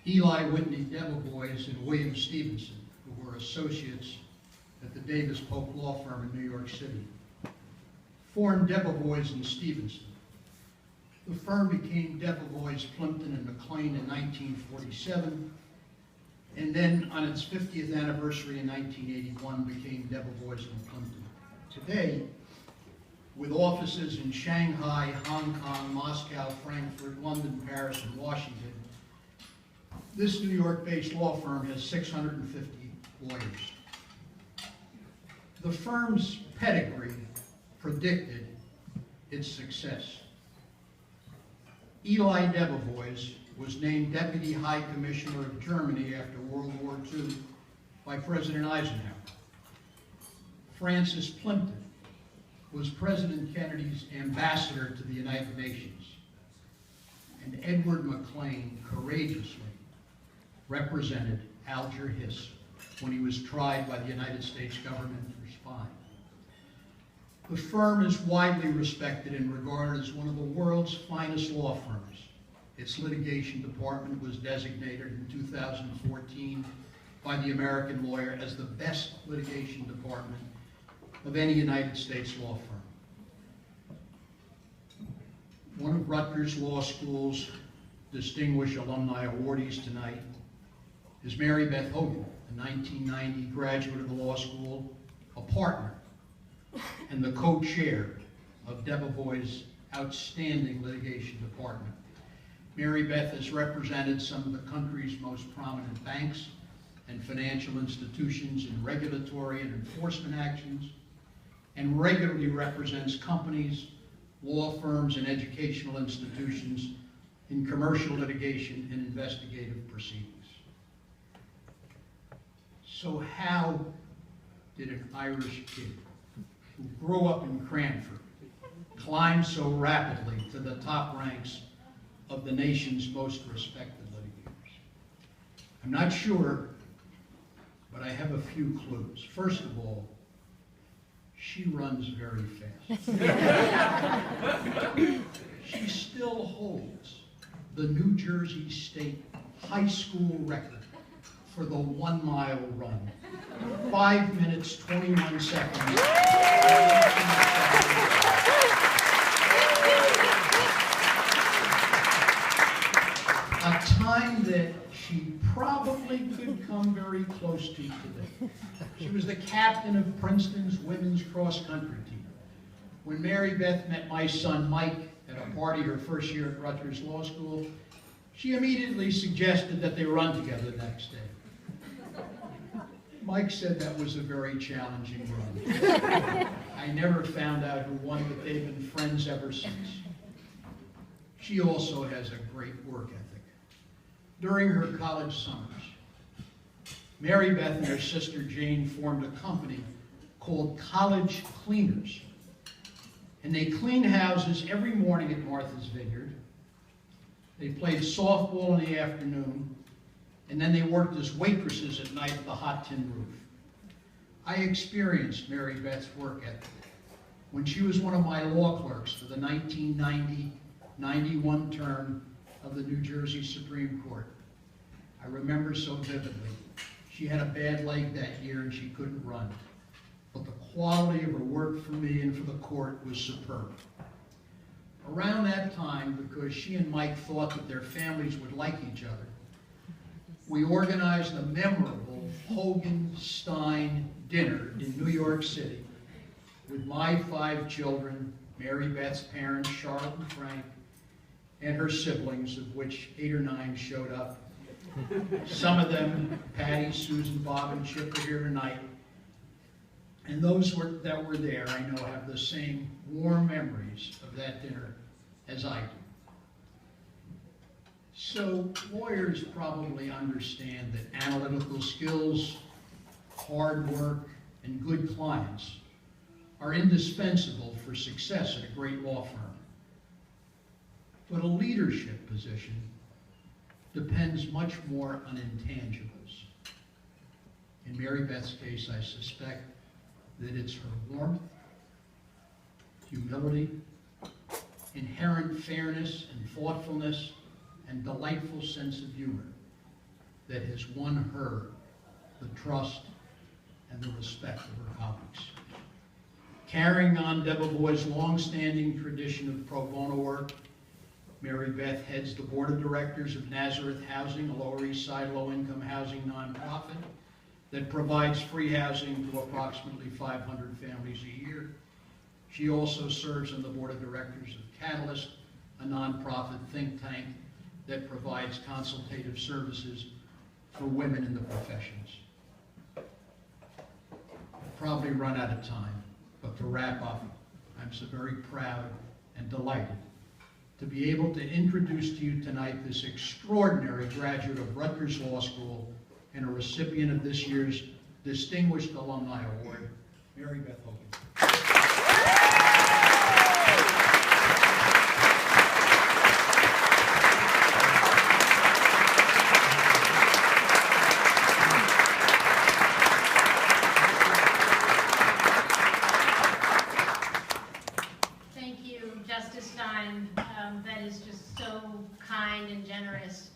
Eli Whitney Debevoise and William Stevenson, who were associates at the Davis Polk Law Firm in New York City, formed Debevoise and Stevenson. The firm became Debevoise, Plimpton, and McLean in 1947, and then on its 50th anniversary in 1981 became Debevoise and Plimpton. Today, with offices in Shanghai, Hong Kong, Moscow, Frankfurt, London, Paris, and Washington, this New York-based law firm has 650 lawyers. The firm's pedigree predicted its success. Eli Debevoise was named Deputy High Commissioner of Germany after World War II by President Eisenhower. Francis Plimpton was President Kennedy's ambassador to the United Nations. And Edward McLean courageously represented Alger Hiss when he was tried by the United States government for spying. The firm is widely respected and regarded as one of the world's finest law firms. Its litigation department was designated in 2014 by the American Lawyer as the best litigation department of any United States law firm. One of Rutgers Law School's distinguished alumni awardees tonight is Marybeth Hogan, a 1990 graduate of the law school, a partner, and the co-chair of Debevoise's outstanding litigation department. Marybeth has represented some of the country's most prominent banks and financial institutions in regulatory and enforcement actions, and regularly represents companies, law firms, and educational institutions in commercial litigation and investigative proceedings. So how did an Irish kid who grew up in Cranford climb so rapidly to the top ranks of the nation's most respected litigators? I'm not sure, but I have a few clues. First of all, she runs very fast. She still holds the New Jersey State high school record for the 1 mile run. 5 minutes, 21 seconds. A time that she probably could come very close to today. She was the captain of Princeton's women's cross-country team. When Marybeth met my son Mike at a party her first year at Rutgers Law School, she immediately suggested that they run together the next day. Mike said that was a very challenging run. I never found out who won, but they've been friends ever since. She also has a great work ethic. During her college summers, Marybeth and her sister Jane formed a company called College Cleaners. And they cleaned houses every morning at Martha's Vineyard. They played softball in the afternoon, and then they worked as waitresses at night at the Hot Tin Roof. I experienced Marybeth's work ethic when she was one of my law clerks for the 1990-91 term of the New Jersey Supreme Court. I remember so vividly. She had a bad leg that year and she couldn't run. But the quality of her work for me and for the court was superb. Around that time, because she and Mike thought that their families would like each other, we organized a memorable Hogan-Stein dinner in New York City with my 5 children, Marybeth's parents, Charlotte and Frank, and her siblings, of which 8 or 9 showed up. Some of them, Patty, Susan, Bob, and Chip, are here tonight. And those that were there, I know, have the same warm memories of that dinner as I do. So lawyers probably understand that analytical skills, hard work, and good clients are indispensable for success at a great law firm. But a leadership position depends much more on intangibles. In Marybeth's case, I suspect that it's her warmth, humility, inherent fairness and thoughtfulness, and delightful sense of humor that has won her the trust and the respect of her colleagues. Carrying on Debevoise's long-standing tradition of pro bono work, Mary Beth heads the board of directors of Nazareth Housing, a Lower East Side low-income housing nonprofit that provides free housing to approximately 500 families a year. She also serves on the board of directors of Catalyst, a nonprofit think tank that provides consultative services for women in the professions. I've probably run out of time, but to wrap up, I'm so very proud and delighted to be able to introduce to you tonight this extraordinary graduate of Rutgers Law School and a recipient of this year's Distinguished Alumni Award, Marybeth Hogan. Thank you, Justice Stein. That is just so kind and generous.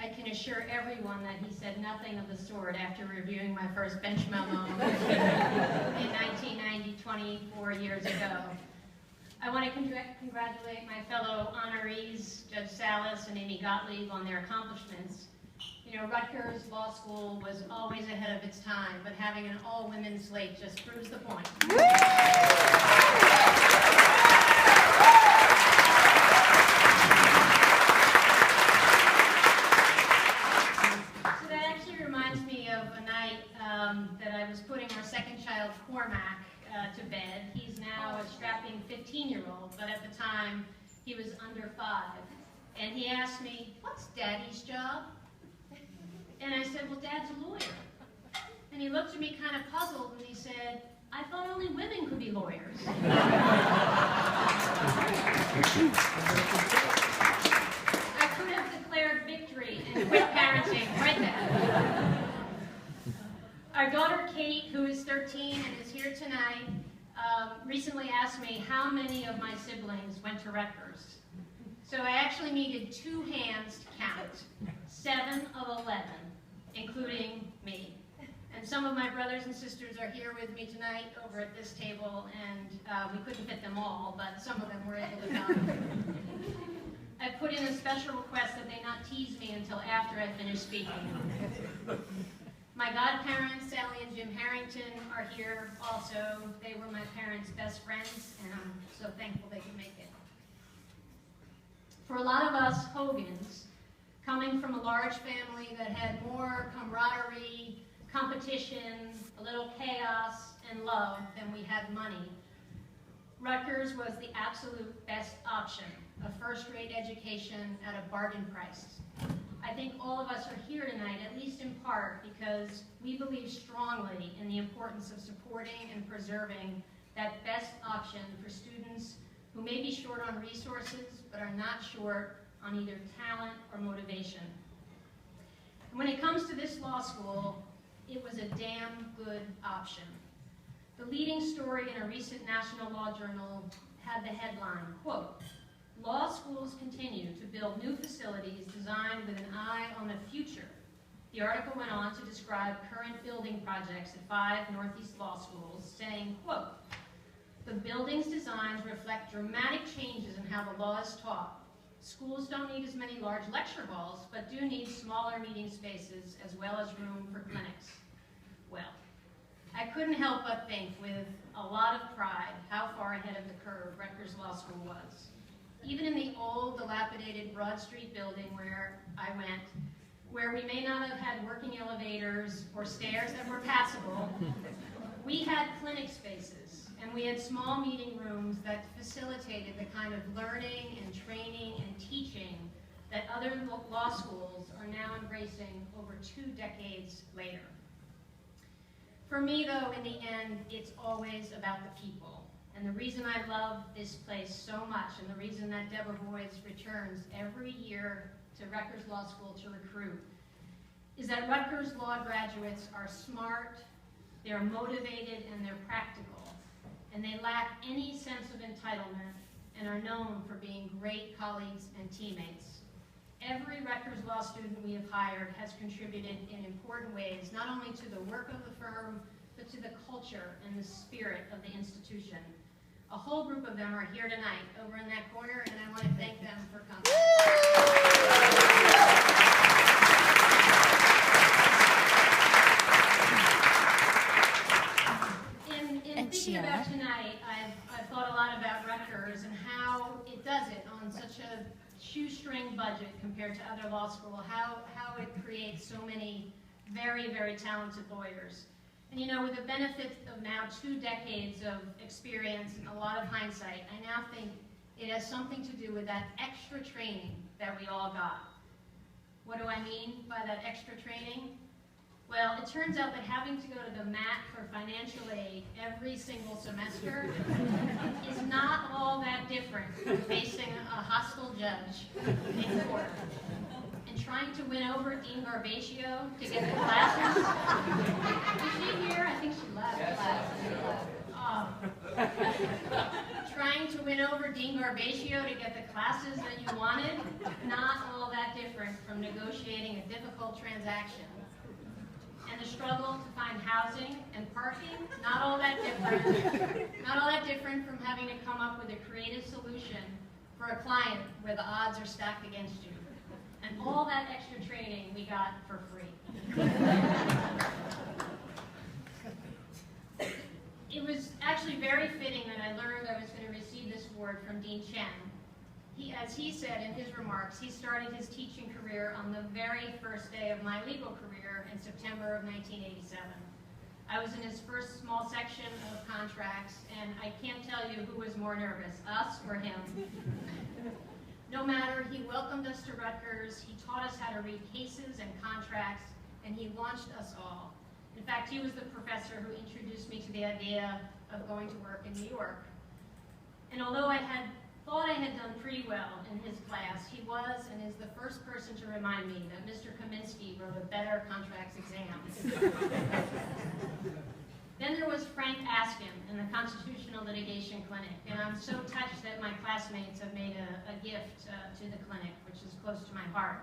I can assure everyone that he said nothing of the sort after reviewing my first bench memo in 1990, 24 years ago. I want to congratulate my fellow honorees, Judge Salas and Amy Gottlieb, on their accomplishments. You know, Rutgers Law School was always ahead of its time, but having an all-women slate just proves the point. That I was putting our second child, Cormac, to bed. He's now a strapping 15-year-old, but at the time he was under 5. And he asked me, "What's Daddy's job?" And I said, "Well, Dad's a lawyer." And he looked at me kind of puzzled and he said, "I thought only women could be lawyers." I could have declared victory and quit parenting right then. Our daughter Kate, who is 13 and is here tonight, recently asked me how many of my siblings went to Rutgers. So I actually needed 2 hands to count, 7 of 11, including me. And some of my brothers and sisters are here with me tonight over at this table, and we couldn't fit them all, but some of them were able to come. I put in a special request that they not tease me until after I finish speaking. My godparents, Sally and Jim Harrington, are here also. They were my parents' best friends, and I'm so thankful they could make it. For a lot of us Hogans, coming from a large family that had more camaraderie, competition, a little chaos, and love than we had money, Rutgers was the absolute best option, a first-rate education at a bargain price. I think all of us are here tonight, at least in part, because we believe strongly in the importance of supporting and preserving that best option for students who may be short on resources, but are not short on either talent or motivation. And when it comes to this law school, it was a damn good option. The leading story in a recent National Law Journal had the headline, quote, "Law schools continue to build new facilities designed with an eye on the future." The article went on to describe current building projects at 5 Northeast law schools, saying, quote, "The building's designs reflect dramatic changes in how the law is taught. Schools don't need as many large lecture halls, but do need smaller meeting spaces as well as room for clinics." Well, I couldn't help but think with a lot of pride how far ahead of the curve Rutgers Law School was. Even in the old, dilapidated Broad Street building where I went, where we may not have had working elevators or stairs that were passable, we had clinic spaces, and we had small meeting rooms that facilitated the kind of learning and training and teaching that other law schools are now embracing over 2 decades later. For me, though, in the end, it's always about the people. And the reason I love this place so much, and the reason that Debevoise returns every year to Rutgers Law School to recruit, is that Rutgers law graduates are smart, they're motivated, and they're practical. And they lack any sense of entitlement and are known for being great colleagues and teammates. every Rutgers Law student we have hired has contributed in important ways, not only to the work of the firm, but to the culture and the spirit of the institution. A whole group of them are here tonight over in that corner, and I want to thank them for coming. In thinking about tonight, I've thought a lot about Rutgers and how it does it on such a shoestring budget compared to other law schools, how it creates so many very, very talented lawyers. And you know, with the benefit of now 2 decades of experience and a lot of hindsight, I now think it has something to do with that extra training that we all got. What do I mean by that extra training? Well, it turns out that having to go to the mat for financial aid every single semester is not all that different from facing a hostile judge in court. And trying to win over Dean Garbatio to get the classes. Is she here? I think she left. Trying to win over Dean Garbatio to get the classes that you wanted, not all that different from negotiating a difficult transaction. And the struggle to find housing and parking, not all that different from having to come up with a creative solution for a client where the odds are stacked against you. And all that extra training we got for free. It was actually very fitting that I learned I was going to receive this award from Dean Chen. As he said in his remarks, he started his teaching career on the very first day of my legal career in September of 1987. I was in his first small section of contracts, and I can't tell you who was more nervous, us or him. No matter, he welcomed us to Rutgers, he taught us how to read cases and contracts, and he launched us all. In fact, he was the professor who introduced me to the idea of going to work in New York. And although I had thought I had done pretty well in his class, he was and is the first person to remind me that Mr. Kaminsky wrote a better contracts exam. Then there was Frank Askin in the Constitutional Litigation Clinic, and I'm so touched that my classmates have made a gift to the clinic, which is close to my heart.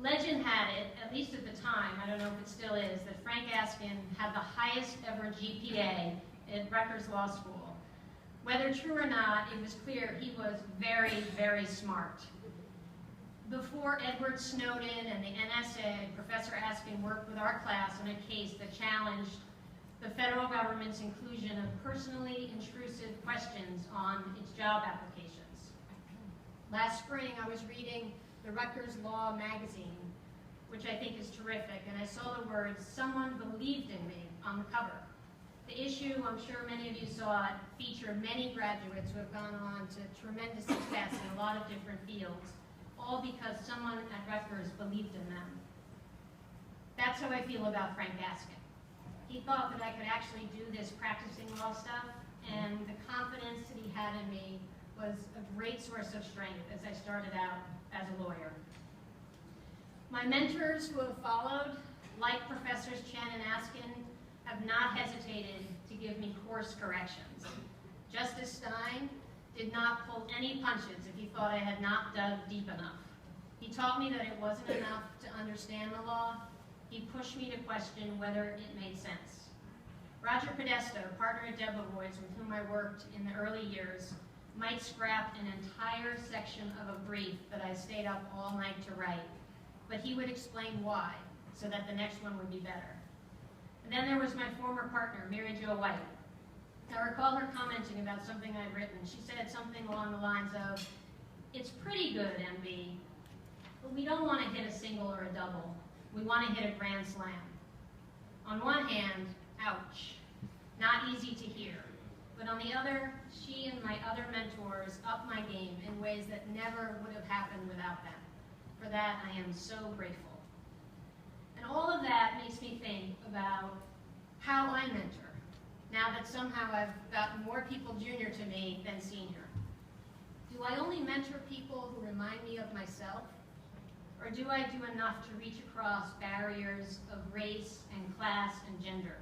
Legend had it, at least at the time, I don't know if it still is, that Frank Askin had the highest ever GPA at Rutgers Law School. Whether true or not, it was clear he was very, very smart. Before Edward Snowden and the NSA, Professor Askin worked with our class on a case that challenged the federal government's inclusion of personally intrusive questions on its job applications. Last spring, I was reading the Rutgers Law magazine, which I think is terrific, and I saw the words, "Someone believed in me," on the cover. The issue, I'm sure many of you saw it, featured many graduates who have gone on to tremendous success in a lot of different fields, all because someone at Rutgers believed in them. That's how I feel about Frank Askin. He thought that I could actually do this practicing law stuff, and the confidence that he had in me was a great source of strength as I started out as a lawyer. My mentors who have followed, like Professors Chen and Askin, have not hesitated to give me course corrections. Justice Stein did not pull any punches if he thought I had not dug deep enough. He taught me that it wasn't enough to understand the law. He pushed me to question whether it made sense. Roger Podesta, partner at Debevoise, with whom I worked in the early years, might scrap an entire section of a brief that I stayed up all night to write, but he would explain why, so that the next one would be better. And then there was my former partner, Mary Jo White. I recall her commenting about something I'd written. She said something along the lines of, "It's pretty good, MB, but we don't want to hit a single or a double. We want to hit a grand slam." On one hand, ouch, not easy to hear. But on the other, she and my other mentors upped my game in ways that never would have happened without them. For that, I am so grateful. And all of that makes me think about how I mentor, now that somehow I've gotten more people junior to me than senior. Do I only mentor people who remind me of myself? Or do I do enough to reach across barriers of race and class and gender?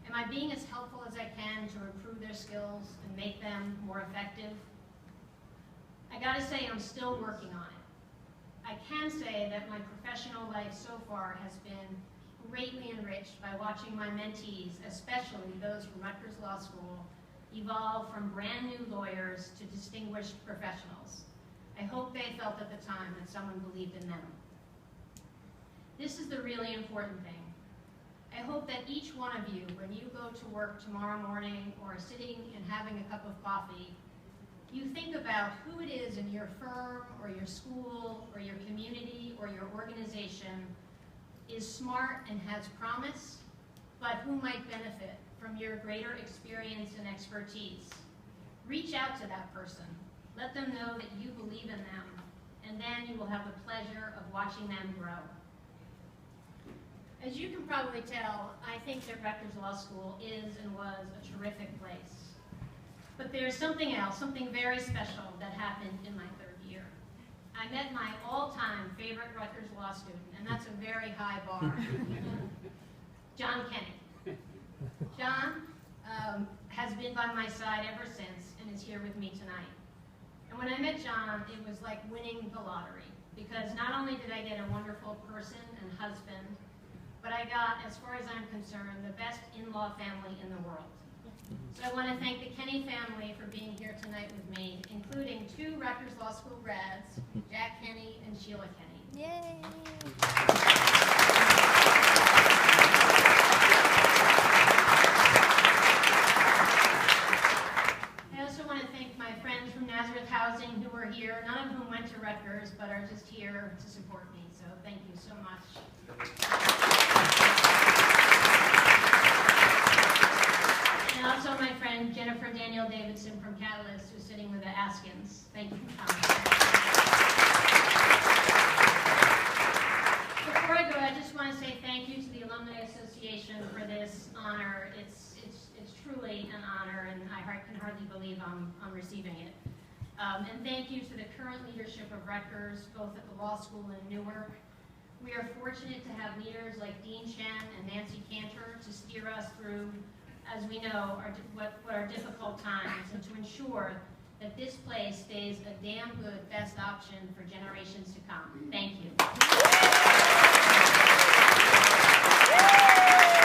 Am I being as helpful as I can to improve their skills and make them more effective? I gotta say, I'm still working on it. I can say that my professional life so far has been greatly enriched by watching my mentees, especially those from Rutgers Law School, evolve from brand new lawyers to distinguished professionals. I hope they felt at the time that someone believed in them. This is the really important thing. I hope that each one of you, when you go to work tomorrow morning or sitting and having a cup of coffee, you think about who it is in your firm or your school or your community or your organization is smart and has promise, but who might benefit from your greater experience and expertise. Reach out to that person. Let them know that you believe in them, and then you will have the pleasure of watching them grow. As you can probably tell, I think that Rutgers Law School is and was a terrific place. But there's something else, something very special that happened in my third year. I met my all-time favorite Rutgers Law student, and that's a very high bar, John Kenny. John has been by my side ever since and is here with me tonight. And when I met John, it was like winning the lottery, because not only did I get a wonderful person and husband, but I got, as far as I'm concerned, the best in-law family in the world. So I want to thank the Kenny family for being here tonight with me, including 2 Rutgers Law School grads, Jack Kenny and Sheila Kenny. Yay! I also want to thank my friends from Nazareth Housing who are here, none of whom went to Rutgers, but are just here to support me. So thank you so much. And also my friend Jennifer Daniel Davidson from Catalyst, who's sitting with the Askins. Thank you for coming. Before I go, I just want to say thank you to the Alumni Association for this honor. It's truly an honor, and I can hardly believe I'm receiving it. And thank you to the current leadership of Rutgers, both at the law school and Newark. We are fortunate to have leaders like Dean Shen and Nancy Cantor to steer us through, as we know, what are difficult times, and to ensure that this place stays a damn good best option for generations to come. Thank you.